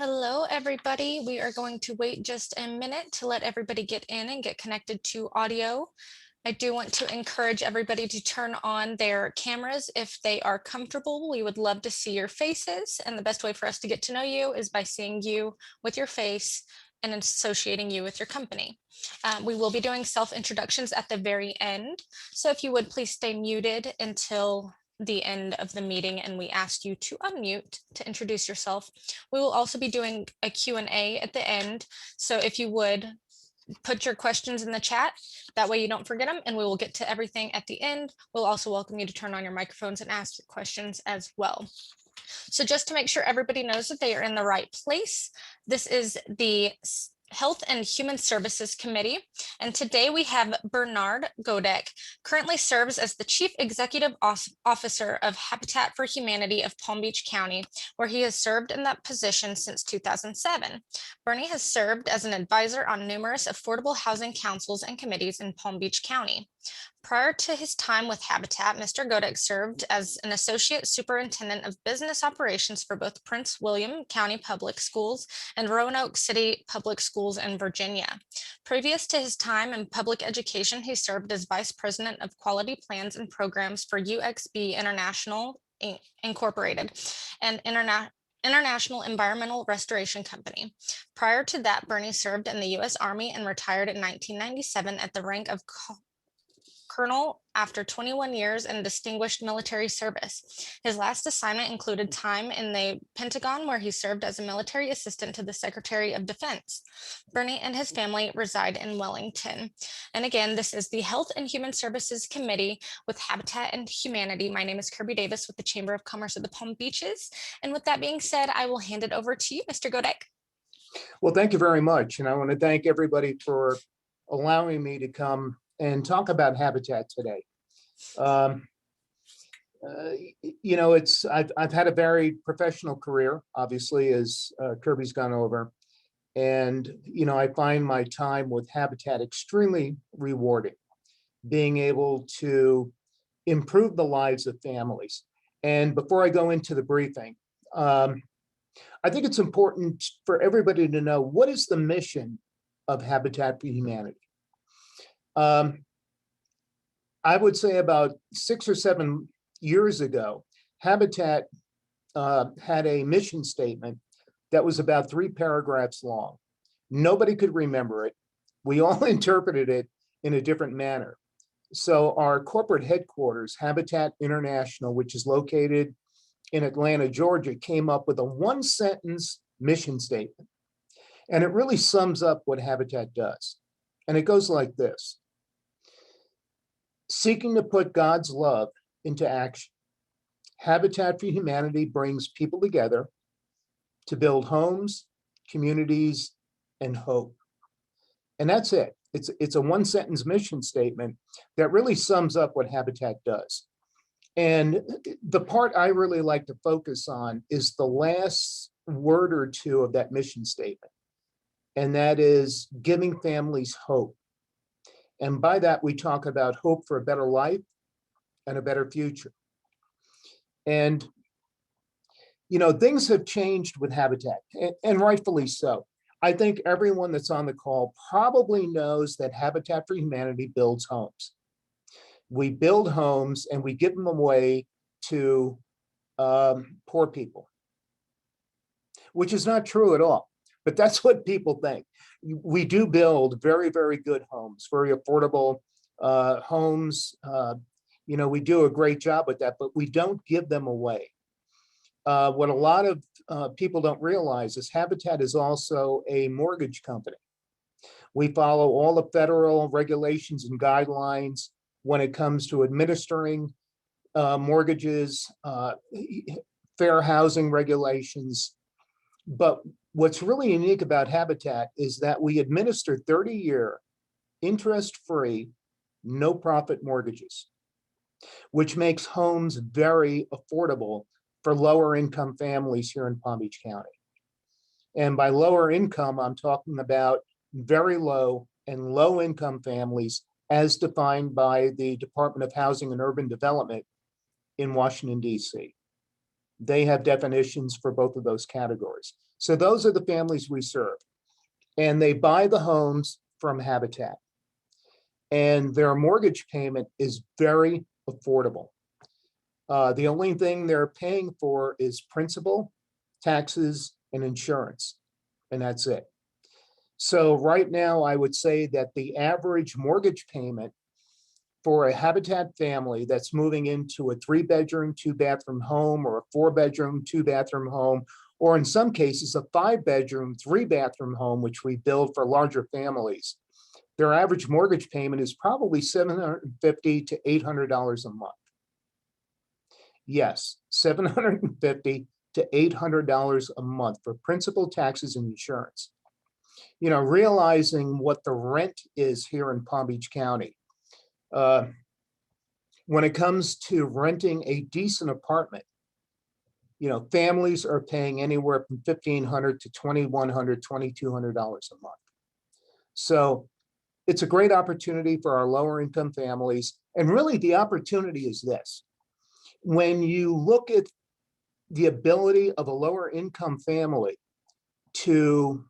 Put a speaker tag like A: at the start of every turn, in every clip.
A: Hello, everybody. We are going to wait just a minute to let everybody get in and get connected to audio. I do want to encourage everybody to turn on their cameras if they are comfortable. We would love to see your faces, and the best way for us to get to know you is by seeing you with your face and associating you with your company. We will be doing self-introductions at the very end, so if you would please stay muted until the end of the meeting and we ask you to unmute to introduce yourself. We will also be doing a Q&A at the end, so if you would put your questions in the chat, that way you don't forget them, and we will get to everything at the end. We'll also welcome you to turn on your microphones and ask questions as well. So just to make sure everybody knows that they are in the right place, this is the Health and Human Services Committee. And today we have Bernie Godek, currently serves as the Chief Executive Officer of Habitat for Humanity of Palm Beach County, where he has served in that position since 2007. Bernie has served as an advisor on numerous affordable housing councils and committees in Palm Beach County. Prior to his time with Habitat, Mr. Godek served as an Associate Superintendent of Business Operations for both Prince William County Public Schools and Roanoke City Public Schools in Virginia. Previous to his time in public education, he served as Vice President of Quality Plans and Programs for UXB International Incorporated, an International Environmental Restoration Company. Prior to that, Bernie served in the U.S. Army and retired in 1997 at the rank of Colonel after 21 years in distinguished military service. His last assignment included time in the Pentagon, where he served as a military assistant to the Secretary of Defense. Bernie and his family reside in Wellington. And again, this is the Health and Human Services Committee with Habitat and Humanity. My name is Kirby Davis with the Chamber of Commerce of the Palm Beaches. And with that being said, I will hand it over to you, Mr. Godek.
B: Well, thank you very much. And I want to thank everybody for allowing me to come and talk about Habitat today. I've had a very professional career, obviously, as Kirby's gone over. And, I find my time with Habitat extremely rewarding, being able to improve the lives of families. And before I go into the briefing, I think it's important for everybody to know, what is the mission of Habitat for Humanity? I would say about 6 or 7 years ago, Habitat had a mission statement that was about 3 paragraphs long. Nobody could remember it. We all interpreted it in a different manner. So our corporate headquarters, Habitat International, which is located in Atlanta, Georgia, came up with a 1-sentence mission statement. And it really sums up what Habitat does. And it goes like this: seeking to put God's love into action, Habitat for Humanity brings people together to build homes, communities, and hope. And that's it. It's a 1-sentence mission statement that really sums up what Habitat does. And the part I really like to focus on is the last word or two of that mission statement. And that is giving families hope. And by that, we talk about hope for a better life and a better future. And, things have changed with Habitat, and rightfully so. I think everyone that's on the call probably knows that Habitat for Humanity builds homes. We build homes and we give them away to poor people, which is not true at all. But that's what people think. We do build very, very good homes, very affordable homes. We do a great job with that, but we don't give them away. What a lot of people don't realize is Habitat is also a mortgage company. We follow all the federal regulations and guidelines when it comes to administering mortgages, fair housing regulations. But what's really unique about Habitat is that we administer 30-year interest-free, no-profit mortgages, which makes homes very affordable for lower income families here in Palm Beach County. And by lower income, I'm talking about very low and low income families as defined by the Department of Housing and Urban Development in Washington, D.C. They have definitions for both of those categories. So those are the families we serve. And they buy the homes from Habitat. And their mortgage payment is very affordable. The only thing they're paying for is principal, taxes, and insurance, and that's it. So right now, I would say that the average mortgage payment for a Habitat family that's moving into a 3-bedroom, 2-bathroom home, or a 4-bedroom, 2-bathroom home, or in some cases, a 5-bedroom, 3-bathroom home, which we build for larger families, their average mortgage payment is probably $750 to $800 a month. Yes, $750 to $800 a month for principal, taxes, and insurance. You know, realizing what the rent is here in Palm Beach County. When it comes to renting a decent apartment, you know, families are paying anywhere from $1,500 to $2,100, $2,200 a month. So it's a great opportunity for our lower income families. And really the opportunity is this. When you look at the ability of a lower income family to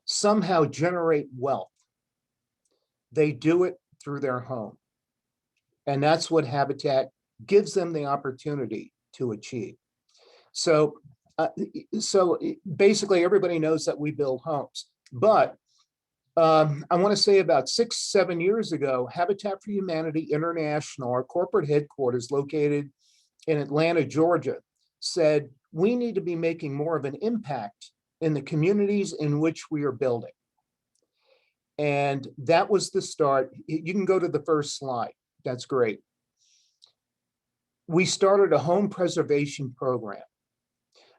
B: somehow generate wealth, they do it through their home. And that's what Habitat gives them the opportunity to achieve. So basically everybody knows that we build homes, but I want to say about 6-7 years ago, Habitat for Humanity International, our corporate headquarters located in Atlanta, Georgia, said we need to be making more of an impact in the communities in which we are building. And that was the start. You can go to the first slide. That's great. We started a home preservation program.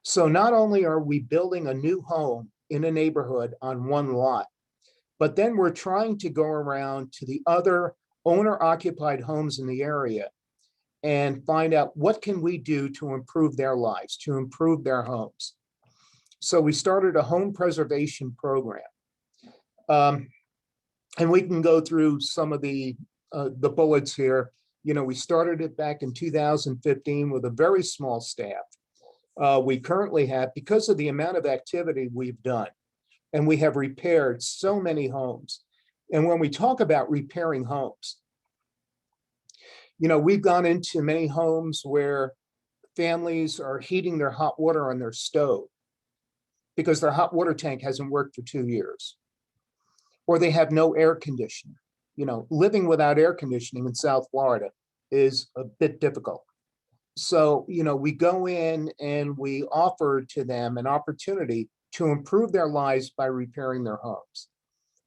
B: So not only are we building a new home in a neighborhood on one lot, but then we're trying to go around to the other owner-occupied homes in the area and find out what can we do to improve their lives, to improve their homes. So we started a home preservation program. And we can go through some of the bullets here. You know, we started it back in 2015 with a very small staff. We currently have, because of the amount of activity we've done, and we have repaired so many homes. And when we talk about repairing homes, you know, we've gone into many homes where families are heating their hot water on their stove because their hot water tank hasn't worked for 2 years, or they have no air conditioning. You know, living without air conditioning in South Florida is a bit difficult. So, you know, we go in and we offer to them an opportunity to improve their lives by repairing their homes.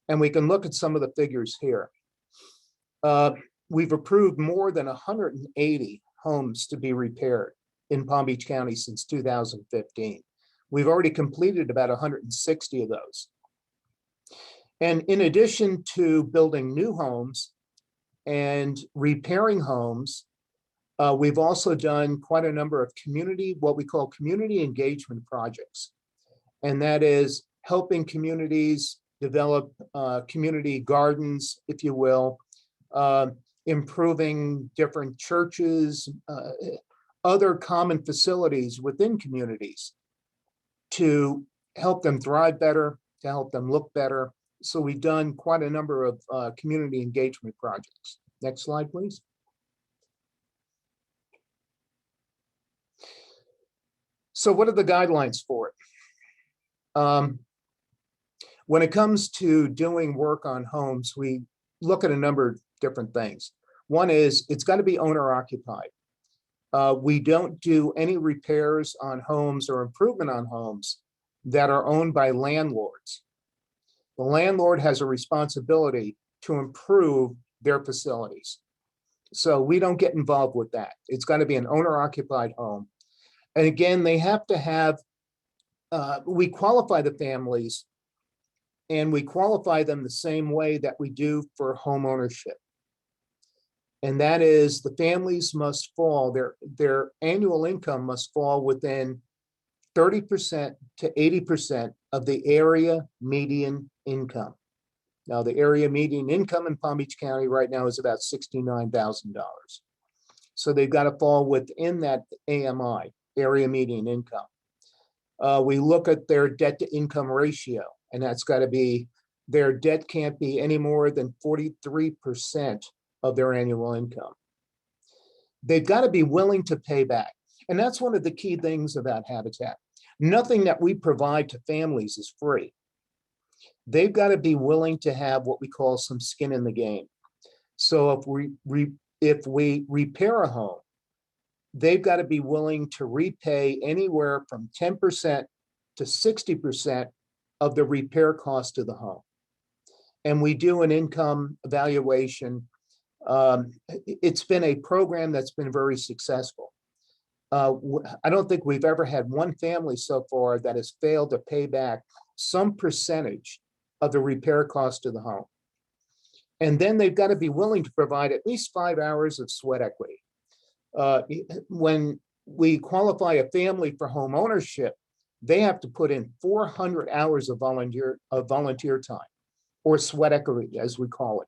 B: And we can look at some of the figures here. We've approved more than 180 homes to be repaired in Palm Beach County since 2015. We've already completed about 160 of those. And in addition to building new homes and repairing homes, we've also done quite a number of what we call community engagement projects. And that is helping communities develop community gardens, if you will, improving different churches, other common facilities within communities to help them thrive better, to help them look better. So we've done quite a number of community engagement projects. Next slide, please. So what are the guidelines for it? When it comes to doing work on homes, we look at a number of different things. One is it's got to be owner occupied. We don't do any repairs on homes or improvement on homes that are owned by landlords. The landlord has a responsibility to improve their facilities. So we don't get involved with that. It's got to be an owner occupied home. And again, they have to have, we qualify the families and we qualify them the same way that we do for home ownership. And that is the families must fall, their annual income must fall within 30% to 80% of the area median income. Now, the area median income in Palm Beach County right now is about $69,000. So they've got to fall within that AMI, area median income. We look at their debt to income ratio, and that's got to be, their debt can't be any more than 43% of their annual income. They've got to be willing to pay back. And that's one of the key things about Habitat. Nothing that we provide to families is free. They've got to be willing to have what we call some skin in the game. So if we repair a home, they've got to be willing to repay anywhere from 10% to 60% of the repair cost of the home. And we do an income evaluation. It's been a program that's been very successful. I don't think we've ever had one family so far that has failed to pay back some percentage of the repair cost of the home. And then they've got to be willing to provide at least 5 hours of sweat equity. When we qualify a family for home ownership, they have to put in 400 hours of volunteer time, or sweat equity, as we call it.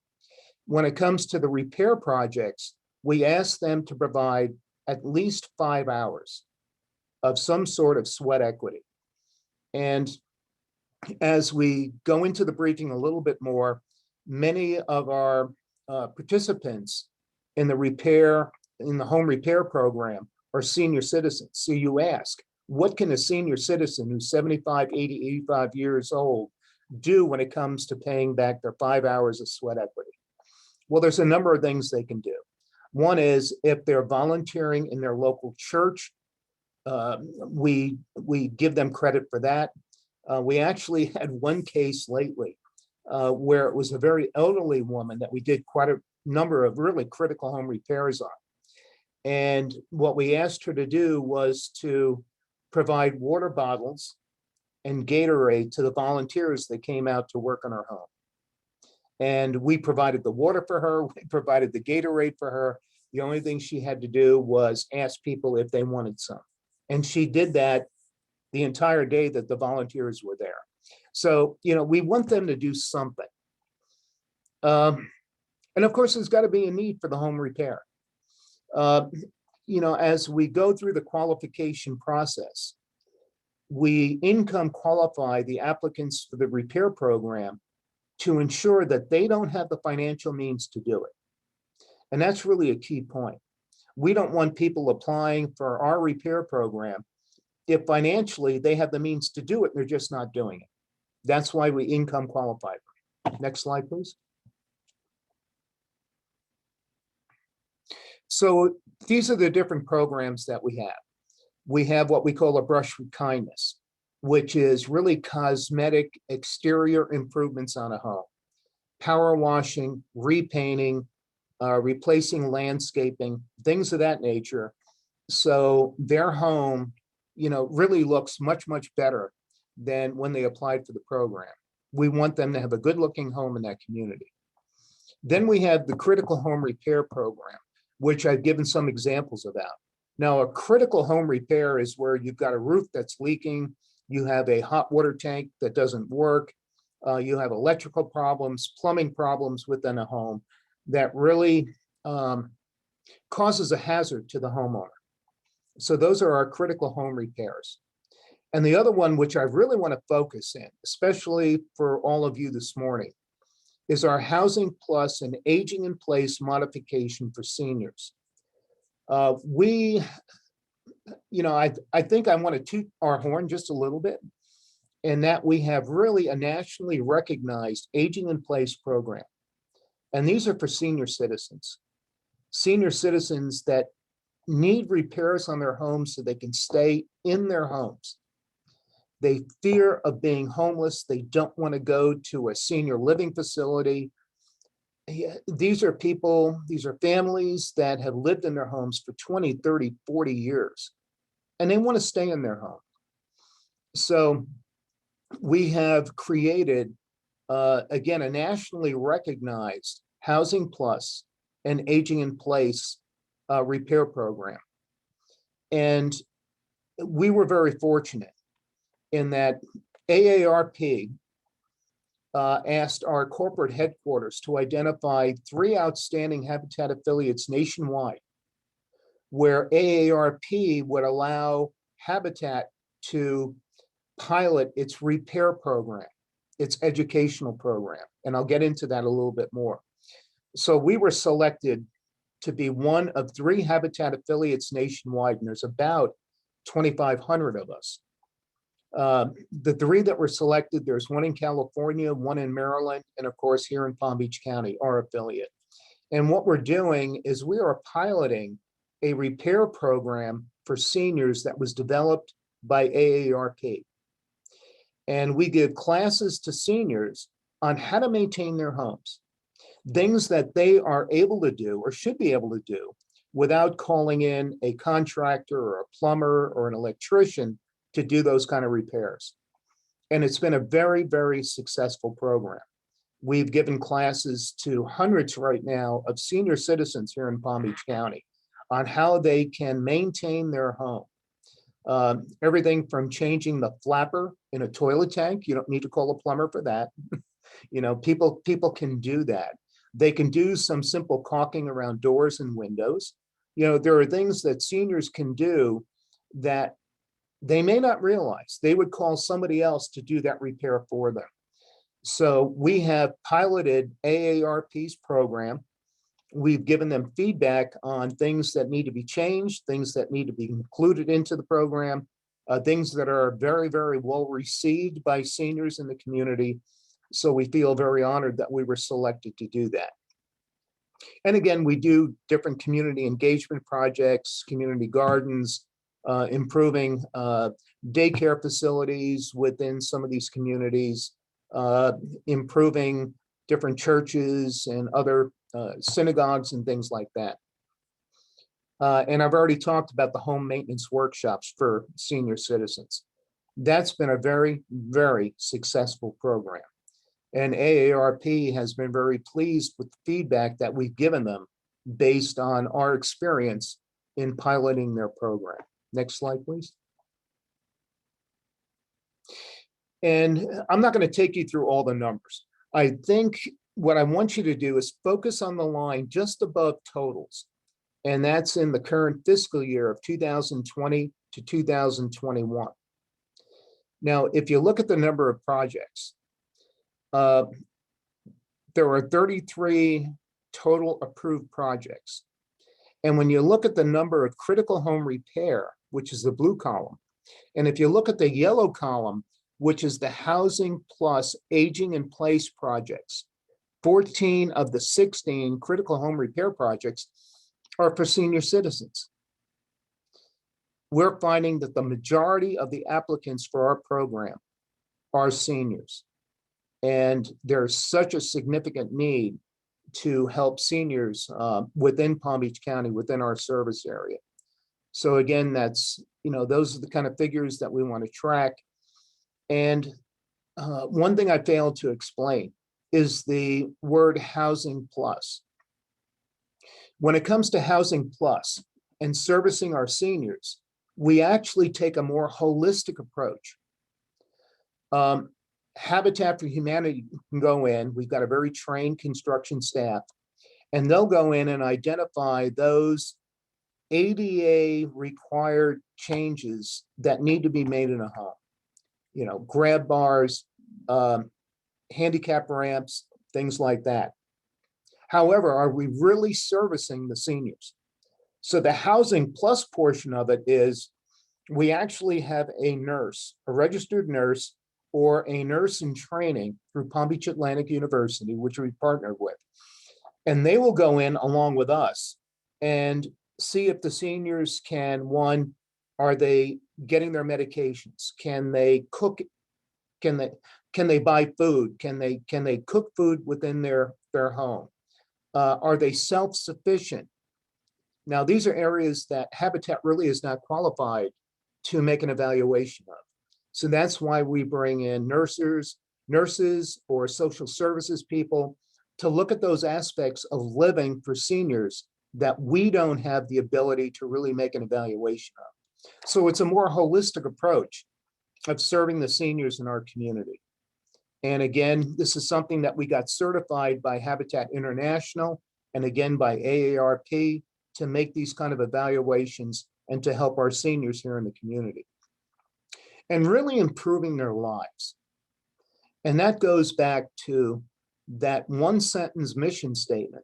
B: When it comes to the repair projects, we ask them to provide at least 5 hours of some sort of sweat equity. And as we go into the briefing a little bit more, many of our participants in the home repair program are senior citizens. So you ask, what can a senior citizen who's 75, 80, 85 years old do when it comes to paying back their 5 hours of sweat equity? Well, there's a number of things they can do. One is, if they're volunteering in their local church, we give them credit for that. We actually had one case lately where it was a very elderly woman that we did quite a number of really critical home repairs on. And what we asked her to do was to provide water bottles and Gatorade to the volunteers that came out to work on her home. And we provided the water for her, we provided the Gatorade for her. The only thing she had to do was ask people if they wanted some. And she did that the entire day that the volunteers were there. So, we want them to do something. And of course, there's got to be a need for the home repair. As we go through the qualification process, we income qualify the applicants for the repair program to ensure that they don't have the financial means to do it. And that's really a key point. We don't want people applying for our repair program if financially they have the means to do it, they're just not doing it. That's why we income qualify them. Next slide, please. So these are the different programs that we have. We have what we call a brush with kindness, which is really cosmetic exterior improvements on a home. Power washing, repainting, replacing landscaping, things of that nature. So their home, really looks much, much better than when they applied for the program. We want them to have a good looking home in that community. Then we have the critical home repair program, which I've given some examples about. Now, a critical home repair is where you've got a roof that's leaking, you have a hot water tank that doesn't work, you have electrical problems, plumbing problems within a home that really causes a hazard to the homeowner. So those are our critical home repairs. And the other one, which I really want to focus in, especially for all of you this morning, is our Housing Plus and Aging in Place modification for seniors. I think I want to toot our horn just a little bit, in that we have really a nationally recognized Aging in Place program. And these are for senior citizens that need repairs on their homes so they can stay in their homes. They fear of being homeless. They don't want to go to a senior living facility. These are families that have lived in their homes for 20, 30, 40 years, and they want to stay in their home. So we have created, again, a nationally recognized Housing Plus and Aging in Place repair program. And we were very fortunate in that AARP asked our corporate headquarters to identify 3 outstanding Habitat affiliates nationwide, where AARP would allow Habitat to pilot its repair program, its educational program. And I'll get into that a little bit more. So we were selected to be one of 3 Habitat affiliates nationwide, and there's about 2,500 of us. The 3 that were selected, there's one in California, one in Maryland, and of course here in Palm Beach County, our affiliate. And what we're doing is we are piloting a repair program for seniors that was developed by AARP. And we give classes to seniors on how to maintain their homes, things that they are able to do or should be able to do without calling in a contractor or a plumber or an electrician to do those kind of repairs. And it's been a very, very successful program. We've given classes to hundreds right now of senior citizens here in Palm Beach County on how they can maintain their home. Everything from changing the flapper in a toilet tank. You don't need to call a plumber for that. You know, people can do that. They can do some simple caulking around doors and windows. You know, there are things that seniors can do that they may not realize. They would call somebody else to do that repair for them. So we have piloted AARP's program. We've given them feedback on things that need to be changed, things that need to be included into the program, things that are very, very well received by seniors in the community. So we feel very honored that we were selected to do that. And again, we do different community engagement projects, community gardens, improving daycare facilities within some of these communities, improving different churches and other synagogues and things like that. And I've already talked about the home maintenance workshops for senior citizens. That's been a very, very successful program. And AARP has been very pleased with the feedback that we've given them based on our experience in piloting their program. Next slide, please. And I'm not going to take you through all the numbers. I think what I want you to do is focus on the line just above totals. And that's in the current fiscal year of 2020 to 2021. Now, if you look at the number of projects, there are 33 total approved projects. And when you look at the number of critical home repair, which is the blue column, and if you look at the yellow column, which is the housing plus aging in place projects, 14 of the 16 critical home repair projects are for senior citizens. We're finding that the majority of the applicants for our program are seniors. And there's such a significant need to help seniors within Palm Beach County, within our service area. So again, that's, you know, those are the kind of figures that we want to track. And one thing I failed to explain is the word housing plus. When it comes to housing plus and servicing our seniors, we actually take a more holistic approach. Habitat for Humanity can go in. We've got a very trained construction staff, and they'll go in and identify those ADA required changes that need to be made in a home. You know, grab bars, handicap ramps, things like that. However, are we really servicing the seniors? So the housing plus portion of it is we actually have a nurse, a registered nurse, or a nurse in training through Palm Beach Atlantic University, which we partnered with. And they will go in along with us and see if the seniors can, one, are they getting their medications? Can they cook? Can they buy food? Can they cook food within their home? Are they self-sufficient? Now, these are areas that Habitat really is not qualified to make an evaluation of. So that's why we bring in nurses or social services people to look at those aspects of living for seniors that we don't have the ability to really make an evaluation of. So it's a more holistic approach of serving the seniors in our community. And again, this is something that we got certified by Habitat International and again by AARP to make these kind of evaluations and to help our seniors here in the community. and really improving their lives. And that goes back to that one sentence mission statement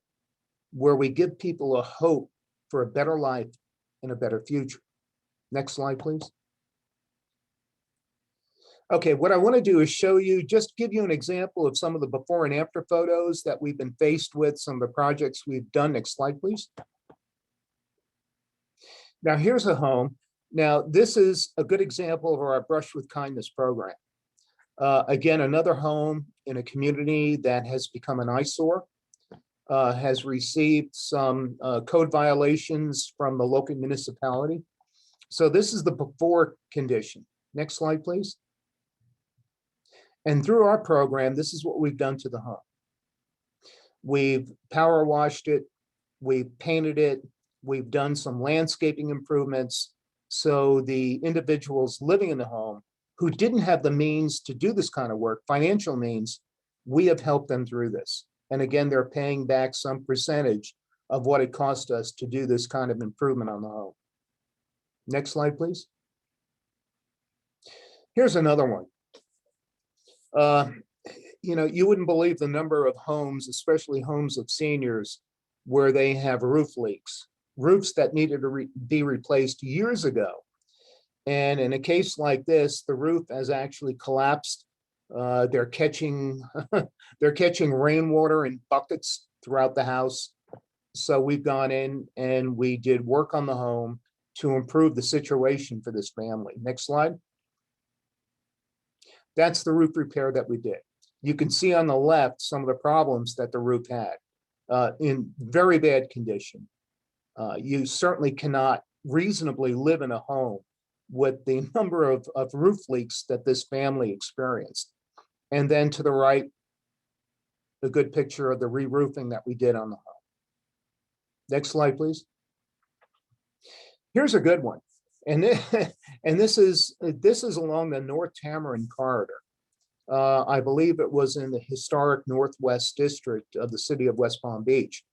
B: where we give people a hope for a better life and a better future. Next slide, please. Okay, what I want to do is show you, just give you an example of some of the before and after photos that we've been faced with, some of the projects we've done. Next slide, please. Now, here's a home. Now, this is a good example of our Brush with Kindness program. Again, another home in a community that has become an eyesore, has received some code violations from the local municipality. So this is the before condition. Next slide, please. And through our program, this is what we've done to the home. We've power washed it, we've painted it, we've done some landscaping improvements. So the individuals living in the home who didn't have the means to do this kind of work, financial means, we have helped them through this. And again, they're paying back some percentage of what it cost us to do this kind of improvement on the home. Next slide, please. Here's another one. You know, you wouldn't believe the number of homes, especially homes of seniors, where they have roof leaks, roofs that needed to be replaced years ago. And in a case like this, the roof has actually collapsed. They're catching rainwater in buckets throughout the house. So we've gone in and we did work on the home to improve the situation for this family. Next slide. That's the roof repair that we did. You can see on the left some of the problems that the roof had, in very bad condition. You certainly cannot reasonably live in a home with the number of roof leaks that this family experienced. And then to the right, a good picture of the re-roofing that we did on the home. Next slide, please. Here's a good one. And this is along the North Tamarind corridor. I believe it was in the historic Northwest District of the city of West Palm Beach.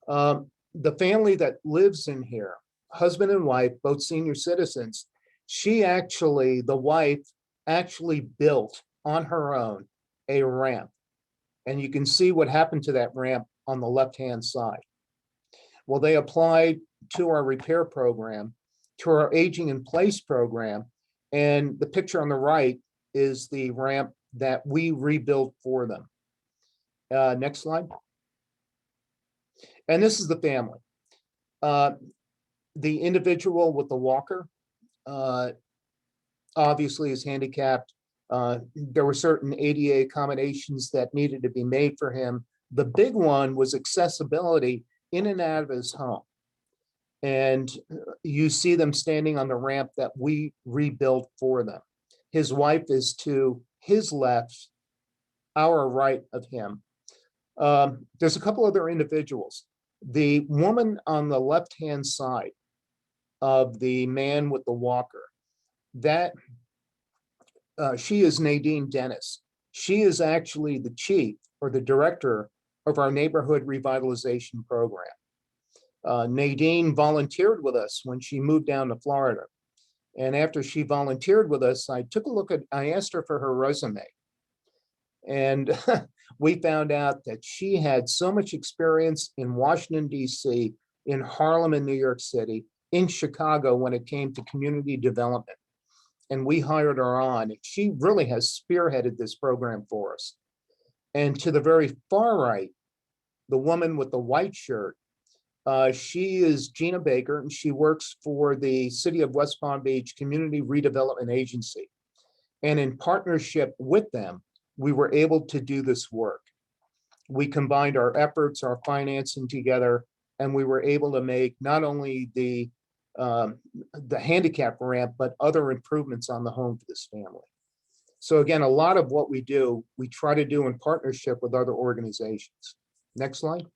B: The family that lives in here, husband and wife, both senior citizens, the wife actually built on her own a ramp. And you can see what happened to that ramp on the left-hand side. Well, they applied to our repair program, to our aging in place program. And the picture on the right is the ramp that we rebuilt for them. Next slide. And this is the family. The individual with the walker obviously is handicapped. There were certain ADA accommodations that needed to be made for him. The big one was accessibility in and out of his home. And you see them standing on the ramp that we rebuilt for them. His wife is to his left, our right of him. There's a couple other individuals. The woman on the left-hand side of the man with the walker, that she is Nadine Dennis. She is actually the chief or the director of our neighborhood revitalization program. Nadine volunteered with us when she moved down to Florida. And after she volunteered with us, I asked her for her resume. And we found out that she had so much experience in Washington, D.C., in Harlem and New York City, in Chicago when it came to community development. And we hired her on. She really has spearheaded this program for us. And to the very far right, the woman with the white shirt, she is Gina Baker, and she works for the City of West Palm Beach Community Redevelopment Agency. And in partnership with them, we were able to do this work. We combined our efforts, our financing together, and we were able to make not only the handicap ramp, but other improvements on the home for this family. So again, a lot of what we do, we try to do in partnership with other organizations. Next slide.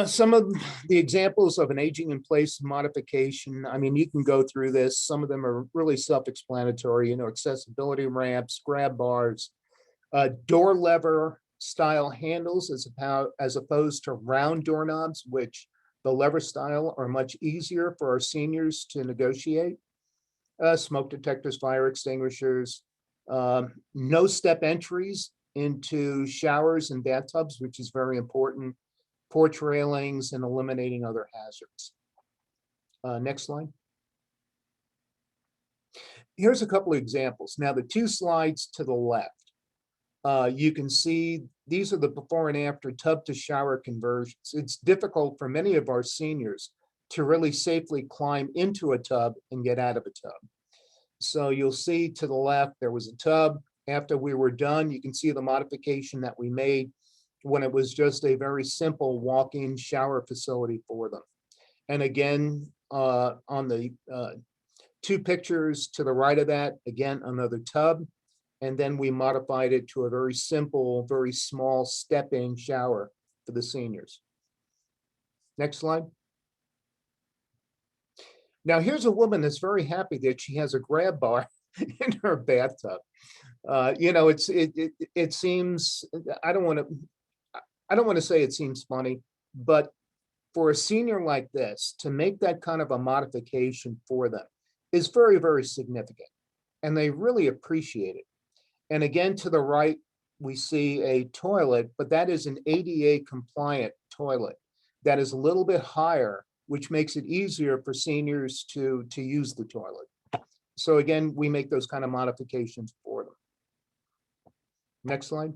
B: Some of the examples of an aging in place modification, I mean, you can go through this. Some of them are really self-explanatory, you know, accessibility ramps, grab bars, door lever style handles as opposed to round doorknobs, which The lever style are much easier for our seniors to negotiate. Smoke detectors, fire extinguishers, no step entries into showers and bathtubs, which is very important, porch railings, and eliminating other hazards. Next slide. Here's a couple of examples. Now, the two slides to the left, you can see these are the before and after tub to shower conversions. It's difficult for many of our seniors to really safely climb into a tub and get out of a tub. So you'll see to the left, there was a tub. After we were done, you can see the modification that we made when it was just a very simple walk-in shower facility for them. And again, on the two pictures to the right of that, again, another tub. And then we modified it to a very simple, very small step-in shower for the seniors. Next slide. Now, here's a woman that's very happy that she has a grab bar in her bathtub. You know, it seems, I don't want to say it seems funny, but for a senior like this, to make that kind of a modification for them is very, very significant, and they really appreciate it. And again, to the right, we see a toilet, but that is an ADA compliant toilet that is a little bit higher, which makes it easier for seniors to use the toilet. So again, we make those kind of modifications for them. Next slide.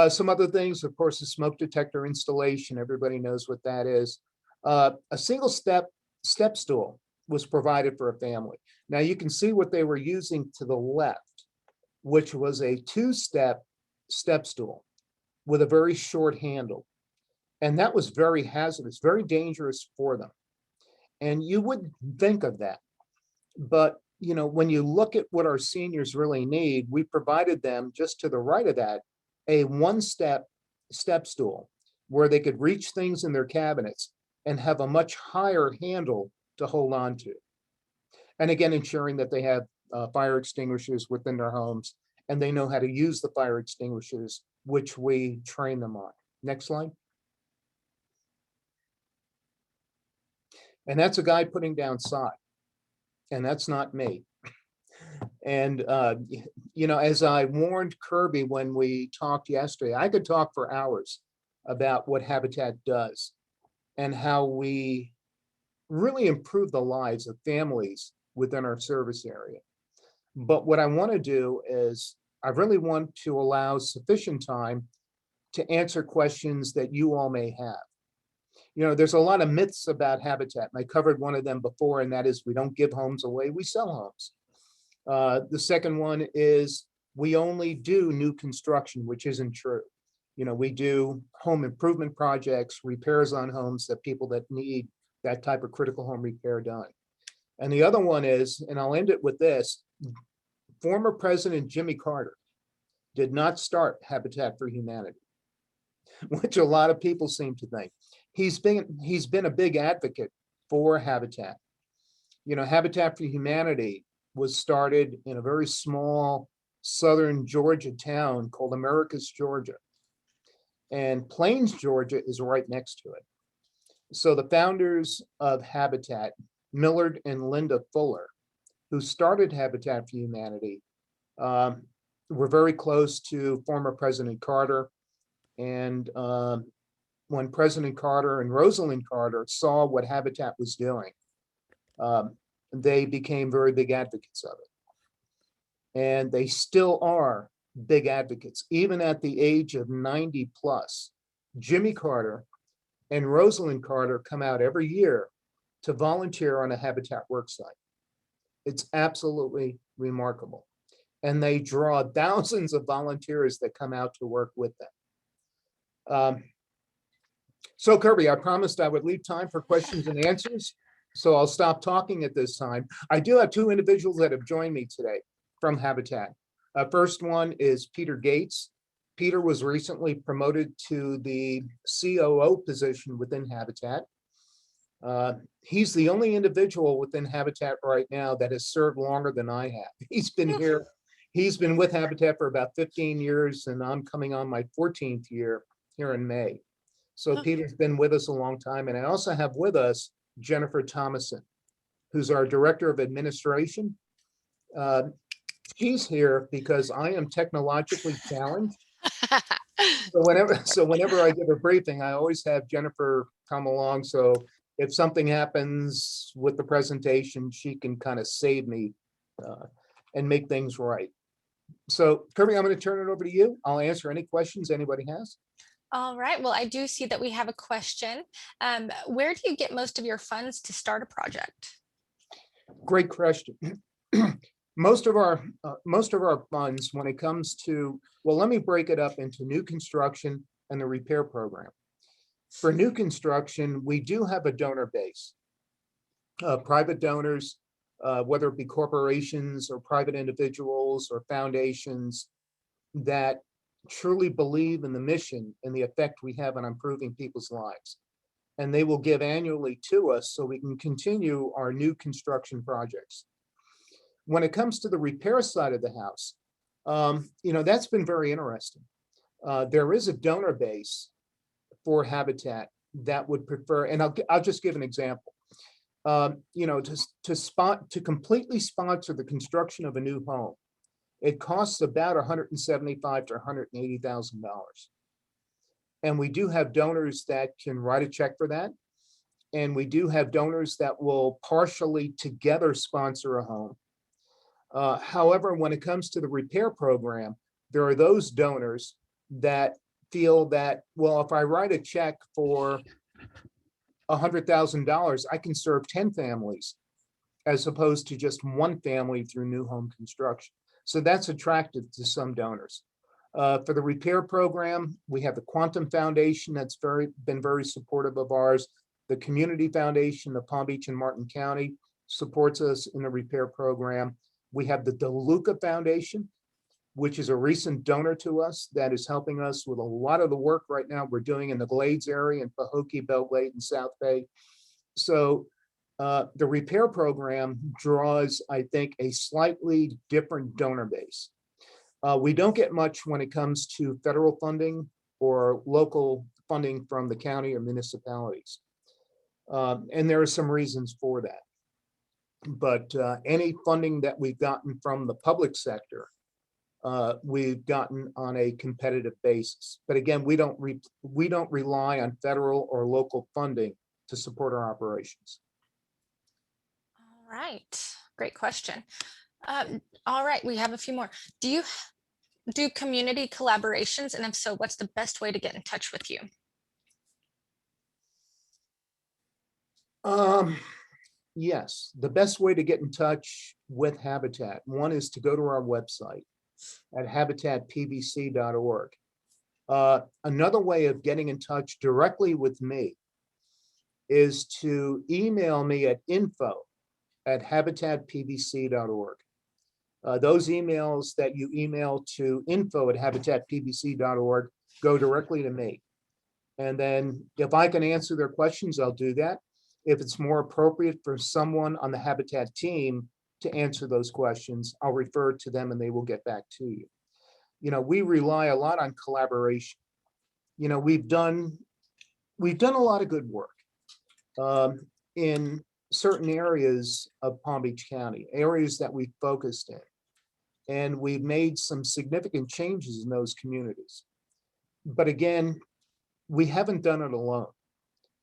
B: Some other things, of course, the smoke detector installation, everybody knows what that is. A single step stool was provided for a family. Now you can see what they were using to the left, which was a two-step step stool with a very short handle. And that was very hazardous, very dangerous for them. And you wouldn't think of that. But, you know, when you look at what our seniors really need, we provided them just to the right of that, a one-step step stool where they could reach things in their cabinets and have a much higher handle to hold on to. And again, ensuring that they have fire extinguishers within their homes and they know how to use the fire extinguishers, which we train them on. Next slide. And that's a guy putting down sod, and that's not me. And, you know, as I warned Kirby when we talked yesterday, I could talk for hours about what Habitat does and how we really improve the lives of families within our service area. But what I want to do is I really want to allow sufficient time to answer questions that you all may have. You know, there's a lot of myths about Habitat, and I covered one of them before, and that is we don't give homes away, we sell homes. The second one is we only do new construction, which isn't true. You know, we do home improvement projects, repairs on homes that people that need that type of critical home repair done. And the other one is, and I'll end it with this, former President Jimmy Carter did not start Habitat for Humanity, which a lot of people seem to think. He's been a big advocate for Habitat. You know, Habitat for Humanity was started in a very small southern Georgia town called Americus, Georgia. And Plains, Georgia is right next to it. So the founders of Habitat, Millard and Linda Fuller, who started Habitat for Humanity, were very close to former President Carter. And when President Carter and Rosalind Carter saw what Habitat was doing, they became very big advocates of it. And they still are big advocates, even at the age of 90 plus. Jimmy Carter and Rosalind Carter come out every year to volunteer on a Habitat worksite. It's absolutely remarkable. And they draw thousands of volunteers that come out to work with them. So Kirby, I promised I would leave time for questions and answers. So I'll stop talking at this time. I do have two individuals that have joined me today from Habitat. First one is Peter Gates. Peter was recently promoted to the COO position within Habitat. He's the only individual within Habitat right now that has served longer than I have. He's been here. He's been with Habitat for about 15 years, and I'm coming on my 14th year here in May. So
A: Oh,
B: Peter's been with us a long time. And I also have with us Jennifer Thomason, who's our Director of Administration. Uh, She's here because I am technologically challenged. So whenever I give a briefing, I always have Jennifer come along. So if something happens with the presentation, she can kind of save me uh, and make things right. So Kirby, I'm going to turn it over to you. I'll answer any questions anybody has.
A: all right. Well, I do see that we have a question. Where do you get most of your funds to start a project?
B: Great question. Most of our funds, when it comes to, well, let me break it up into new construction and the repair program. For new construction, we do have a donor base. Private donors, whether it be corporations or private individuals or foundations that truly believe in the mission and the effect we have on improving people's lives. And they will give annually to us so we can continue our new construction projects. When it comes to the repair side of the house, that's been very interesting. There is a donor base for Habitat that would prefer, and I'll just give an example. To completely sponsor the construction of a new home, it costs about $175,000 to $180,000. And we do have donors that can write a check for that. And we do have donors that will partially together sponsor a home. However, when it comes to the repair program, there are those donors that feel that, well, if I write a check for $100,000, I can serve 10 families as opposed to just one family through new home construction. So that's attractive to some donors. For the repair program, we have the Quantum Foundation that's been very supportive of ours. The Community Foundation of Palm Beach and Martin County supports us in the repair program. We have the DeLuca Foundation, which is a recent donor to us that is helping us with a lot of the work right now we're doing in the Glades area in Pahokee, Belle Glade, and South Bay. So the repair program draws, I think, a slightly different donor base. We don't get much when it comes to federal funding or local funding from the county or municipalities. And there are some reasons for that. But any funding that we've gotten from the public sector, we've gotten on a competitive basis. But again, we don't rely on federal or local funding to support our operations.
A: All right. Great question. All right. We have a few more. Do you do community collaborations? And if so, what's the best way to get in touch with you?
B: Yes, the best way to get in touch with Habitat, one is to go to our website at habitatpbc.org. Another way of getting in touch directly with me is to email me at info@habitatpbc.org. Those emails that you email to info@habitatpbc.org go directly to me. And then if I can answer their questions, I'll do that. If it's more appropriate for someone on the Habitat team to answer those questions, I'll refer to them and they will get back to you. We rely a lot on collaboration. We've done a lot of good work in certain areas of Palm Beach County, areas that we focused in. And we've made some significant changes in those communities. But again, we haven't done it alone.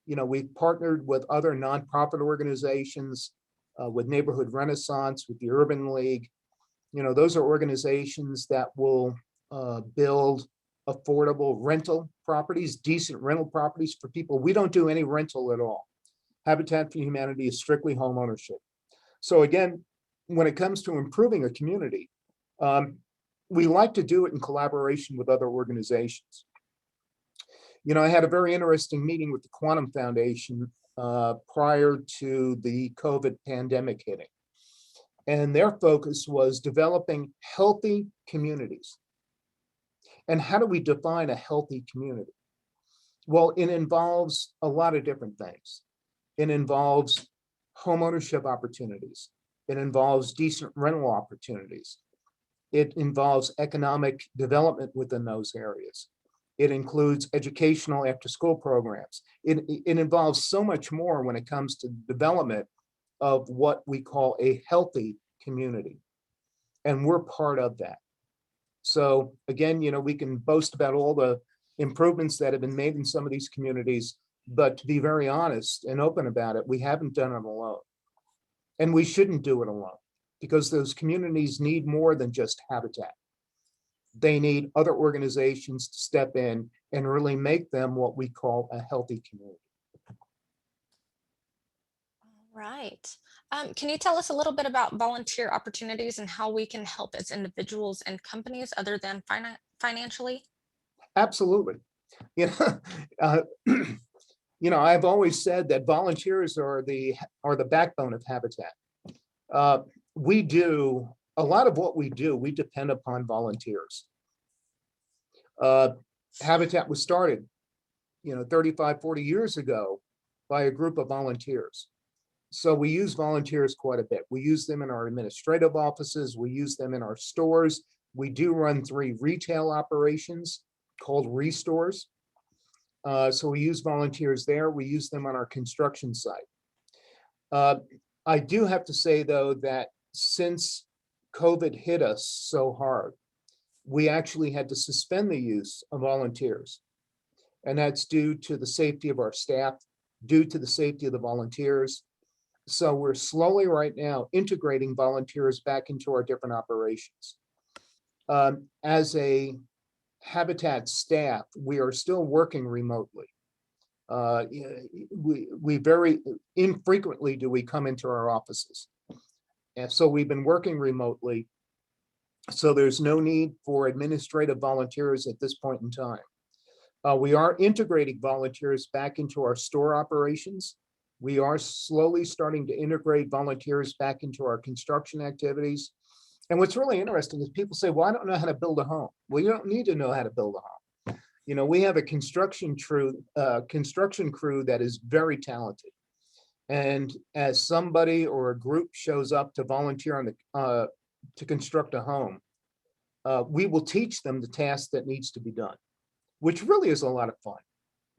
B: We've partnered with other nonprofit organizations, with Neighborhood Renaissance, with the Urban League. Those are organizations that will build affordable rental properties, decent rental properties for people. We don't do any rental at all. Habitat for Humanity is strictly home ownership. So again, when it comes to improving a community, we like to do it in collaboration with other organizations. I had a very interesting meeting with the Quantum Foundation prior to the COVID pandemic hitting. And their focus was developing healthy communities. And how do we define a healthy community? Well, it involves a lot of different things. It involves homeownership opportunities. It involves decent rental opportunities. It involves economic development within those areas. It includes educational after-school programs. It involves so much more when it comes to development of what we call a healthy community. And we're part of that. So again, we can boast about all the improvements that have been made in some of these communities, but to be very honest and open about it, we haven't done it alone. And we shouldn't do it alone, because those communities need more than just habitat. They need other organizations to step in and really make them what we call a healthy community.
A: Right. Can you tell us a little bit about volunteer opportunities and how we can help as individuals and companies other than financially?
B: Absolutely. You know, uh, I've always said that volunteers are the backbone of Habitat. We do a lot of what we do. We depend upon volunteers. Habitat was started, 35, 40 years ago by a group of volunteers. So we use volunteers quite a bit. We use them in our administrative offices. We use them in our stores. We do run 3 retail operations called restores. So we use volunteers there. We use them on our construction site. I do have to say, though, that since COVID hit us so hard, we actually had to suspend the use of volunteers. And that's due to the safety of our staff, due to the safety of the volunteers. So we're slowly right now integrating volunteers back into our different operations. As a Habitat staff, we are still working remotely. We very infrequently do we come into our offices. And so we've been working remotely. So there's no need for administrative volunteers at this point in time. We are integrating volunteers back into our store operations. We are slowly starting to integrate volunteers back into our construction activities. And what's really interesting is people say, well, I don't know how to build a home. Well, you don't need to know how to build a home. We have a construction crew that is very talented. And as somebody or a group shows up to volunteer on to construct a home, we will teach them the task that needs to be done, which really is a lot of fun.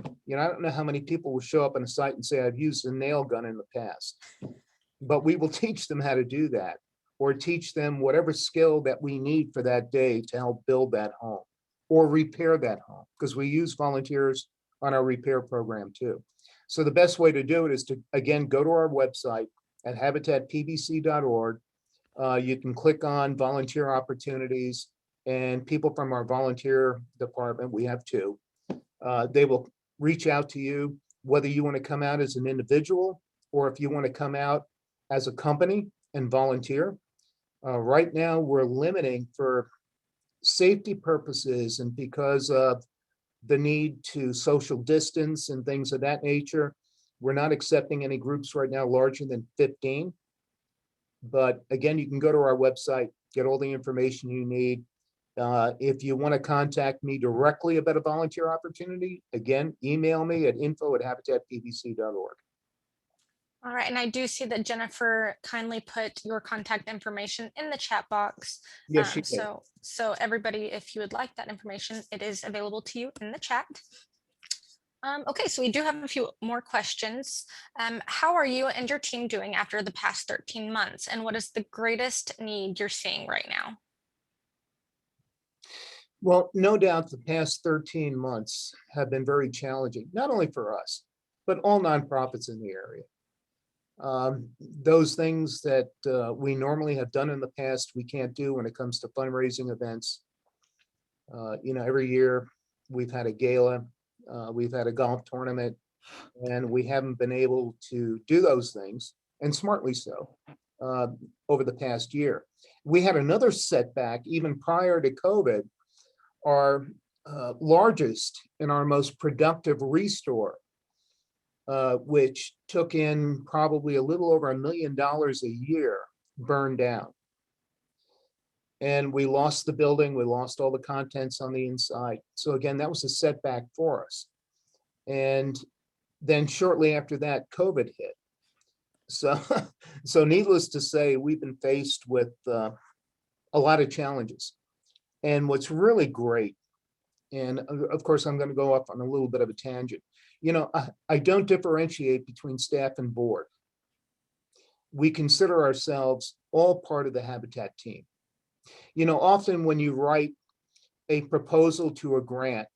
B: I don't know how many people will show up on a site and say, I've used a nail gun in the past, but we will teach them how to do that, or teach them whatever skill that we need for that day to help build that home or repair that home, because we use volunteers on our repair program too. So the best way to do it is to, again, go to our website at habitatpbc.org. You can click on volunteer opportunities, and people from our volunteer department, we have 2, they will reach out to you, whether you want to come out as an individual or if you want to come out as a company and volunteer. Right now, we're limiting, for safety purposes and because of the need to social distance and things of that nature, we're not accepting any groups right now larger than 15. But again, you can go to our website, get all the information you need. If you want to contact me directly about a volunteer opportunity, again, email me at info@habitatpbc.org.
A: All right, and I do see that Jennifer kindly put your contact information in the chat box.
B: Yes, she did.
A: So everybody, if you would like that information, it is available to you in the chat. Okay, so we do have a few more questions. How are you and your team doing after the past 13 months? And what is the greatest need you're seeing right now?
B: Well, no doubt the past 13 months have been very challenging, not only for us, but all nonprofits in the area. Those things that we normally have done in the past, we can't do when it comes to fundraising events. Every year we've had a gala, we've had a golf tournament, and we haven't been able to do those things, and smartly so, over the past year. We had another setback even prior to COVID. Our largest and our most productive restore, which took in probably a little over $1 million a year, burned down. And we lost the building, we lost all the contents on the inside. So again, that was a setback for us. And then shortly after that, COVID hit. So needless to say, we've been faced with a lot of challenges. And what's really great And of course, I'm going to go off on a little bit of a tangent. I don't differentiate between staff and board. We consider ourselves all part of the Habitat team. Often when you write a proposal to a grant,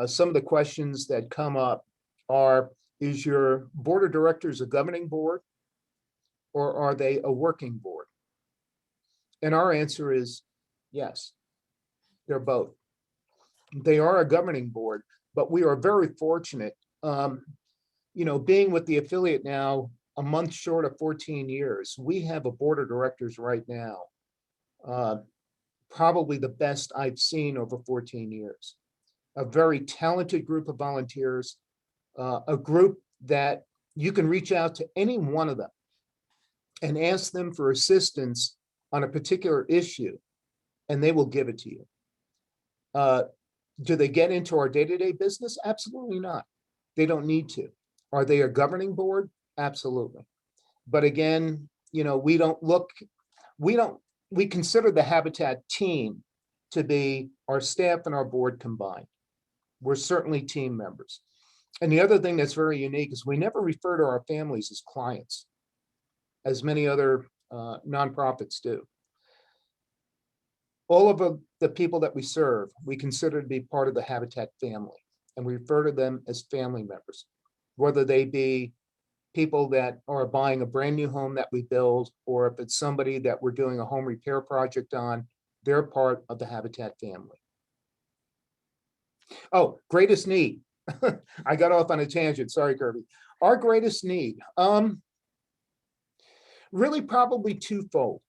B: some of the questions that come up are, is your board of directors a governing board or are they a working board? And our answer is yes, they're both. They are a governing board, but we are very fortunate. Being with the affiliate now a month short of 14 years, we have a board of directors right now, probably the best I've seen over 14 years. A very talented group of volunteers, a group that you can reach out to any one of them and ask them for assistance on a particular issue, and they will give it to you. Do they get into our day-to-day business? Absolutely not. They don't need to. Are they a governing board? Absolutely. But again, we consider the Habitat team to be our staff and our board combined. We're certainly team members. And the other thing that's very unique is we never refer to our families as clients, as many other nonprofits do. All of the people that we serve, we consider to be part of the Habitat family, and we refer to them as family members, whether they be people that are buying a brand new home that we build, or if it's somebody that we're doing a home repair project on, they're part of the Habitat family. Oh, greatest need. I got off on a tangent. Sorry, Kirby. Our greatest need, really probably twofold.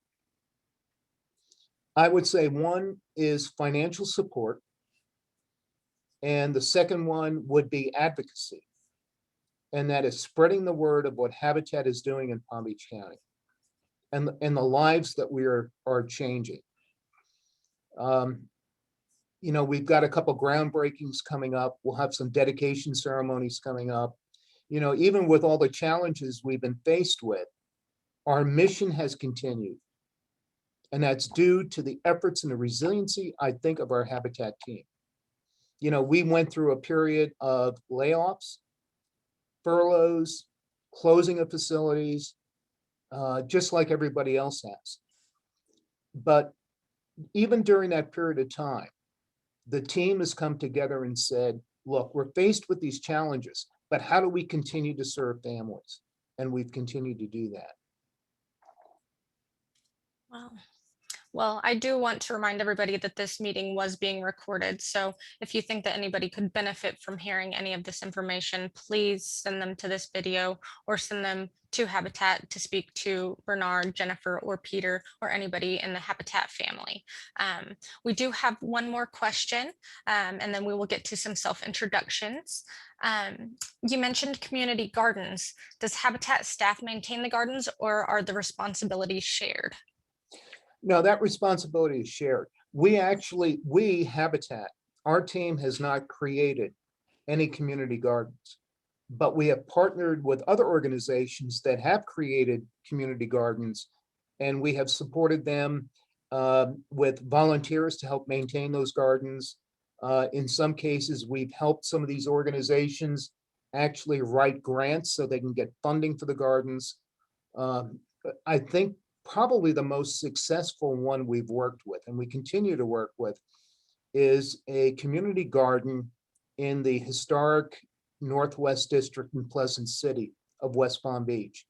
B: I would say one is financial support, and the second one would be advocacy. And that is spreading the word of what Habitat is doing in Palm Beach County and the lives that we are changing. We've got a couple groundbreakings coming up. We'll have some dedication ceremonies coming up. Even with all the challenges we've been faced with, our mission has continued. And that's due to the efforts and the resiliency, I think, of our Habitat team. We went through a period of layoffs, furloughs, closing of facilities, just like everybody else has. But even during that period of time, the team has come together and said, look, we're faced with these challenges, but how do we continue to serve families? And we've continued to do that.
A: Wow. Well, I do want to remind everybody that this meeting was being recorded. So if you think that anybody could benefit from hearing any of this information, please send them to this video or send them to Habitat to speak to Bernard, Jennifer, or Peter, or anybody in the Habitat family. We do have one more question, and then we will get to some self-introductions. You mentioned community gardens. Does Habitat staff maintain the gardens, or are the responsibilities shared?
B: No, that responsibility is shared. We Habitat, our team has not created any community gardens, but we have partnered with other organizations that have created community gardens, and we have supported them with volunteers to help maintain those gardens. In some cases, we've helped some of these organizations actually write grants so they can get funding for the gardens. I think probably the most successful one we've worked with, and we continue to work with, is a community garden in the historic Northwest District in Pleasant City of West Palm Beach.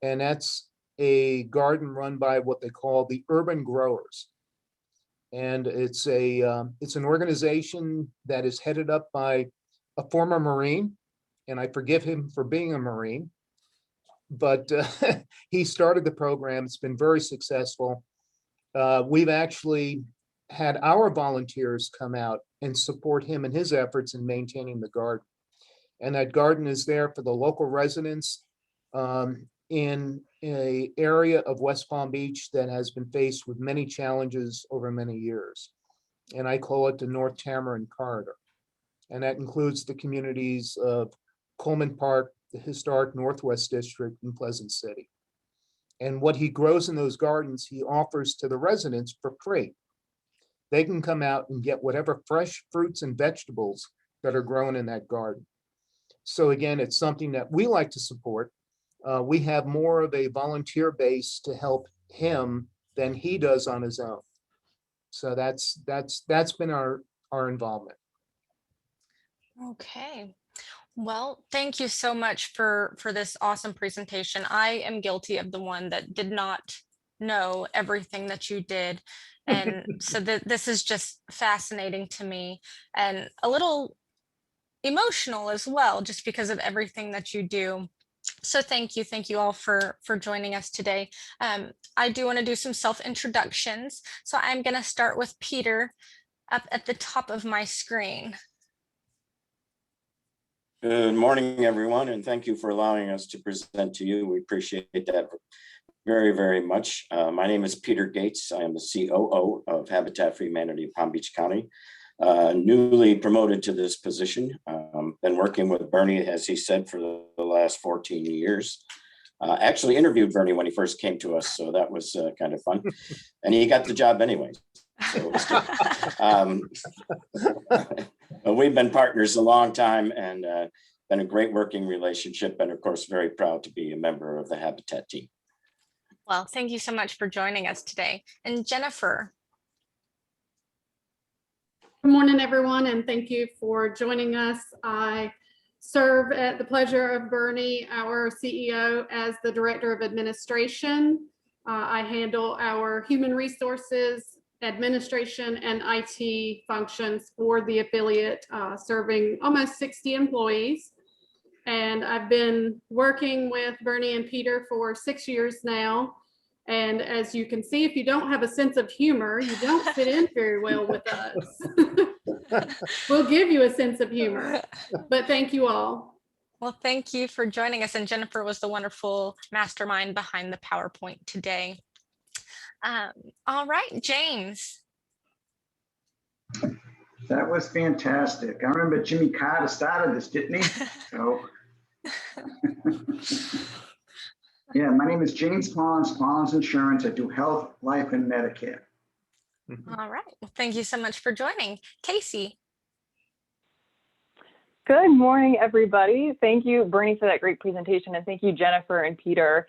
B: And that's a garden run by what they call the Urban Growers. And it's an organization that is headed up by a former Marine, and I forgive him for being a Marine, but he started the program. It's been very successful. We've actually had our volunteers come out and support him in his efforts in maintaining the garden. And that garden is there for the local residents in an area of West Palm Beach that has been faced with many challenges over many years. And I call it the North Tamarind Corridor. And that includes the communities of Coleman Park, the historic Northwest District, in Pleasant City. And what he grows in those gardens, he offers to the residents for free. they can come out and get whatever fresh fruits and vegetables that are grown in that garden. So again, it's something that we like to support. We have more of a volunteer base to help him than he does on his own. So that's been our involvement.
A: Okay. Well, thank you so much for this awesome presentation. I am guilty of the one that did not know everything that you did. And so this is just fascinating to me and a little emotional as well, just because of everything that you do. So thank you all for joining us today. I do want to do some self-introductions. So I'm going to start with Peter up at the top of my screen.
C: Good morning, everyone, and thank you for allowing us to present to you. We appreciate that very, very much. My name is Peter Gates. I am the COO of Habitat for Humanity of Palm Beach County, newly promoted to this position. Been working with Bernie, as he said, for the last 14 years. Actually interviewed Bernie when he first came to us, so that was kind of fun. And he got the job anyway. So it was good. We've been partners a long time and been a great working relationship, and of course, very proud to be a member of the Habitat team.
A: Well, thank you so much for joining us today. And Jennifer.
D: Good morning, everyone, and thank you for joining us. I serve at the pleasure of Bernie, our CEO, as the Director of Administration. I handle our human resources, administration, and IT functions for the affiliate, serving almost 60 employees. And I've been working with Bernie and Peter for 6 years now. And as you can see, if you don't have a sense of humor, you don't fit in very well with us. We'll give you a sense of humor, but thank you all.
A: Well, thank you for joining us. And Jennifer was the wonderful mastermind behind the PowerPoint today. All right, James.
E: That was fantastic. I remember Jimmy Carter started this, didn't he? So, yeah, my name is James Collins, Collins Insurance. I do health, life, and Medicare.
A: All right. Well, thank you so much for joining. Casey.
F: Good morning, everybody. Thank you, Bernie, for that great presentation. And thank you, Jennifer and Peter,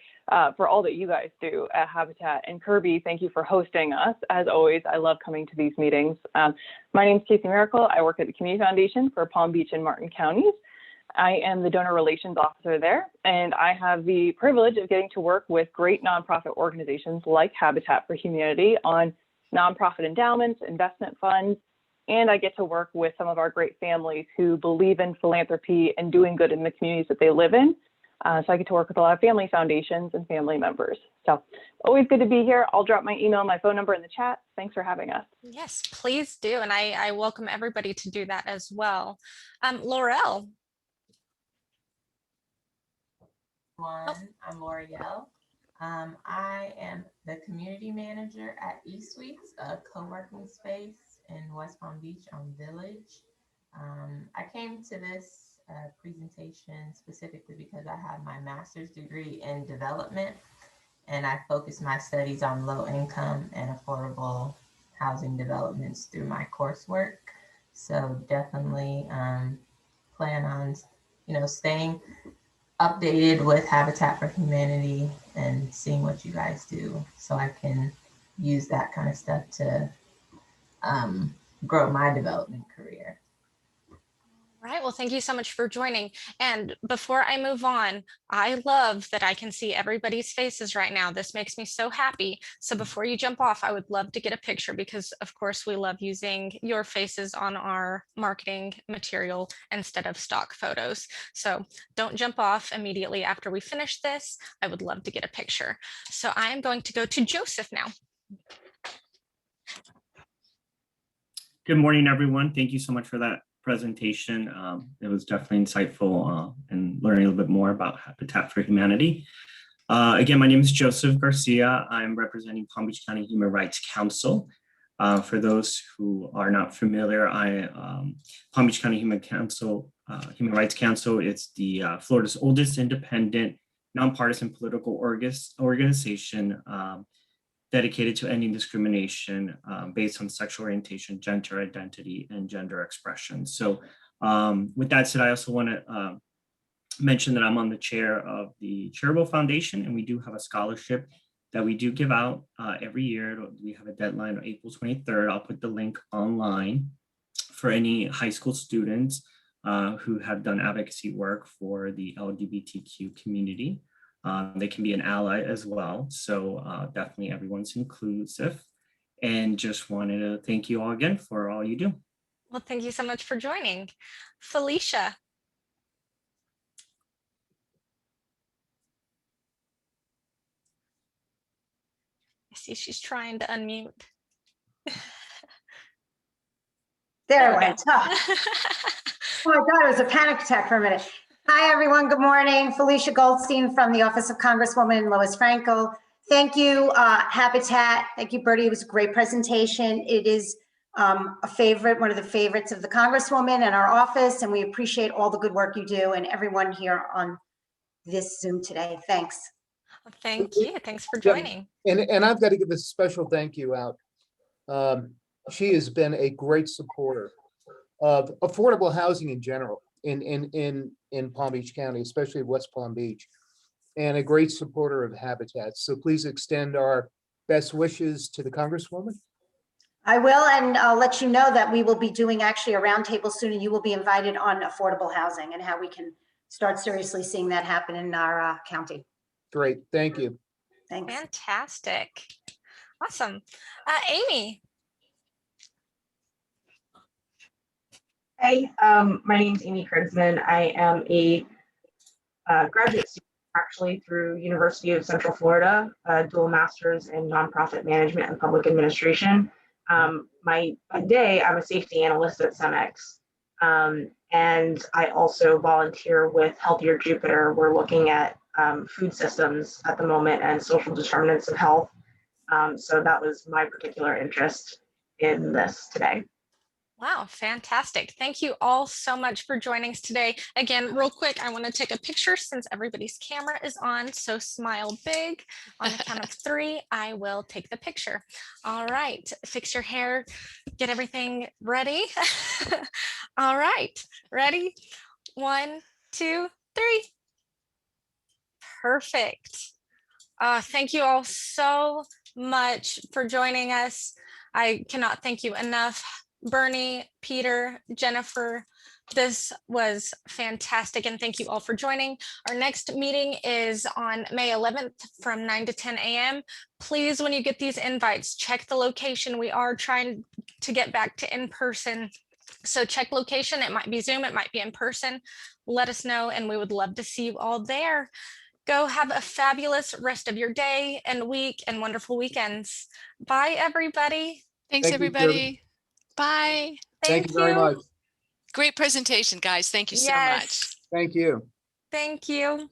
F: for all that you guys do at Habitat. And Kirby, thank you for hosting us. As always, I love coming to these meetings. My name is Casey Miracle. I work at the Community Foundation for Palm Beach and Martin counties. I am the donor relations officer there, and I have the privilege of getting to work with great nonprofit organizations like Habitat for Humanity on nonprofit endowments, investment funds, and I get to work with some of our great families who believe in philanthropy and doing good in the communities that they live in. So I get to work with a lot of family foundations and family members. So always good to be here. I'll drop my email and my phone number in the chat. Thanks for having us.
A: Yes, please do. And I welcome everybody to do that as well. Laurel.
G: I'm L'Oreal. I am the community manager at eSuites, a co-working space in West Palm Beach on Village. I came to this presentation specifically because I have my master's degree in development, and I focus my studies on low income and affordable housing developments through my coursework. So definitely plan on, staying updated with Habitat for Humanity and seeing what you guys do, so I can use that kind of stuff to grow my development career.
A: All right. Well, thank you so much for joining. And before I move on, I love that I can see everybody's faces right now. This makes me so happy. So before you jump off, I would love to get a picture because, of course, we love using your faces on our marketing material instead of stock photos. So don't jump off immediately after we finish this. I would love to get a picture. So I am going to go to Joseph now.
H: Good morning, everyone. Thank you so much for that presentation. It was definitely insightful and learning a little bit more about Habitat for Humanity. Again, my name is Joseph Garcia. I'm representing Palm Beach County Human Rights Council. For those who are not familiar, Palm Beach County Human Rights Council is the Florida's oldest independent, nonpartisan political organization dedicated to ending discrimination based on sexual orientation, gender identity, and gender expression. So with that said, I also want to mention that I'm on the chair of the Charitable Foundation, and we do have a scholarship that we do give out every year. We have a deadline on April 23rd. I'll put the link online for any high school students who have done advocacy work for the LGBTQ community. They can be an ally as well. So definitely everyone's inclusive. And just wanted to thank you all again for all you do.
A: Well, thank you so much for joining. Felicia. I see she's trying to unmute.
I: There it went. Oh. Oh my God, it was a panic attack for a minute. Hi, everyone. Good morning. Felicia Goldstein from the Office of Congresswoman Lois Frankel. Thank you, Habitat. Thank you, Bertie. It was a great presentation. It is a favorite, one of the favorites of the Congresswoman and our office, and we appreciate all the good work you do and everyone here on this Zoom today. Thanks.
A: Well, thank you. Thanks for joining.
B: And I've got to give a special thank you out. She has been a great supporter of affordable housing in general in Palm Beach County, especially West Palm Beach, and a great supporter of Habitat. So please extend our best wishes to the Congresswoman.
I: I will, and I'll let you know that we will be doing actually a roundtable soon, and you will be invited on affordable housing and how we can start seriously seeing that happen in our county.
B: Great, thank you.
I: Thanks.
A: Fantastic. Awesome. Amy.
J: Hey, my name is Amy Krigsman. I am a graduate student actually through University of Central Florida, dual master's in nonprofit management and public administration. By day, I'm a safety analyst at CEMEX. And I also volunteer with Healthier Jupiter. We're looking at food systems at the moment and social determinants of health. So that was my particular interest in this today.
A: Wow, fantastic. Thank you all so much for joining us today. Again, real quick, I want to take a picture since everybody's camera is on. So smile big. On the count of 3, I will take the picture. All right, fix your hair, get everything ready. All right, ready? 1, 2, 3. Perfect. Thank you all so much for joining us. I cannot thank you enough. Bernie, Peter, Jennifer, this was fantastic, and thank you all for joining. Our next meeting is on May 11th from 9 to 10 a.m. Please, when you get these invites, check the location. We are trying to get back to in-person, so check location. It might be Zoom, it might be in person. Let us know, and we would love to see you all there. Go have a fabulous rest of your day and week and wonderful weekends. Bye, everybody.
K: Thanks, everybody. Bye.
B: Thank you very much.
K: Great presentation, guys. Thank you so much.
B: Thank you.
A: Thank you.